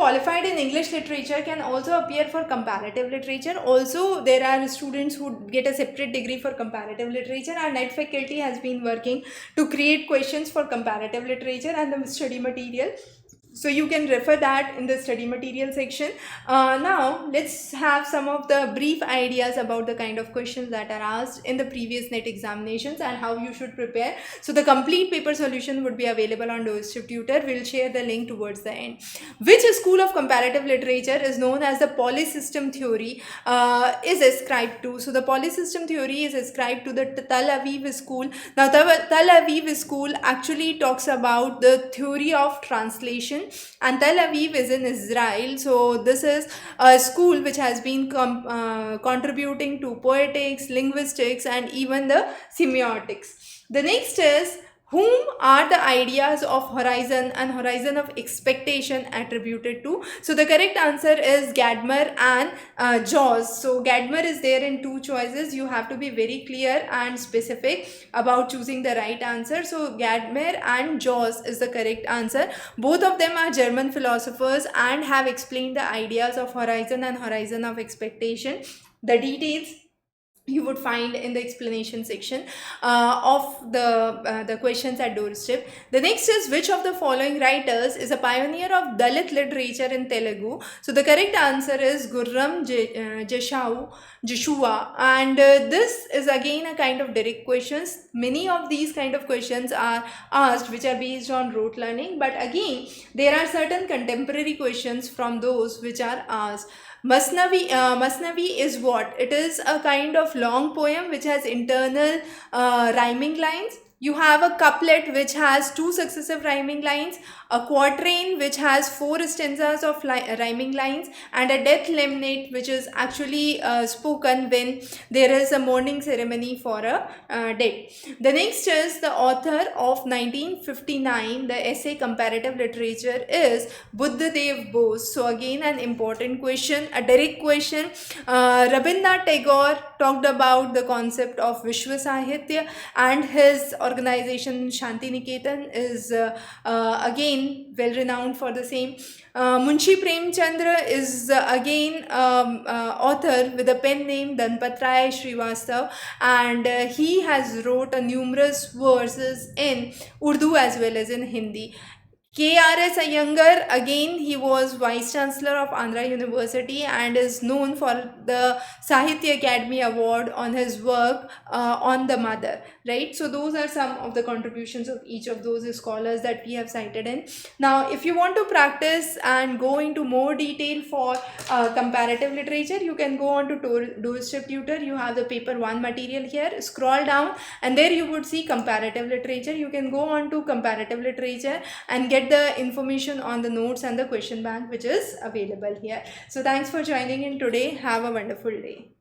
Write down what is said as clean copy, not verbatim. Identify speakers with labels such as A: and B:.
A: qualified in English literature can also appear for comparative literature. Also, there are students who get a separate degree for comparative literature. Our NET faculty has been working to create questions for comparative literature and the study material. So you can refer that in the study material section. Now let's have some of the brief ideas about the kind of questions that are asked in the previous NET examinations and how you should prepare. So the complete paper solution would be available on Doorstep Tutor. We'll share the link towards the end. Which school of comparative literature is known as the polysystem theory is ascribed to? So the polysystem theory is ascribed to the Tel Aviv school. Now Tel Aviv school actually talks about the theory of translation, and Tel Aviv is in Israel. So this is a school which has been contributing to poetics, linguistics, and even the semiotics. The next is, whom are the ideas of horizon and horizon of expectation attributed to? So the correct answer is Gadamer and Jauss. So Gadamer is there in two choices. You have to be very clear and specific about choosing the right answer. So Gadamer and Jauss is the correct answer. Both of them are German philosophers and have explained the ideas of horizon and horizon of expectation. The details you would find in the explanation section of the questions at Doorstep. The next is, which of the following writers is a pioneer of Dalit literature in Telugu? So the correct answer is Gurram, Jashuva, and this is again a kind of direct questions. Many of these kind of questions are asked which are based on rote learning, but again there are certain contemporary questions from those which are asked. Masnavi is what? It is a kind of long poem which has internal rhyming lines. You have a couplet which has two successive rhyming lines, a quatrain which has 4 stanzas of rhyming lines, and a death limnate which is actually spoken when there is a mourning ceremony for a dead. The next is, the author of 1959, the essay Comparative Literature, is Buddhadev Bose. So again an important question, a direct question. Rabindranath Tagore talked about the concept of Vishva Sahitya, and his organization Shanti Niketan is again well renowned for the same. Munshi Premchandra is again author with a pen name Dhanpatray Srivastav, and he has wrote numerous verses in Urdu as well as in Hindi. K.R.S. Iyengar, again he was Vice Chancellor of Andhra University and is known for the Sahitya Academy Award on his work on the mother, right? So those are some of the contributions of each of those scholars that we have cited in. Now if you want to practice and go into more detail for comparative literature, you can go on to Doorstep Tutor. You have the paper 1 material here. Scroll down and there you would see comparative literature. You can go on to comparative literature and get the information on the notes and the question bank which is available here. So thanks for joining in today. Have a wonderful day.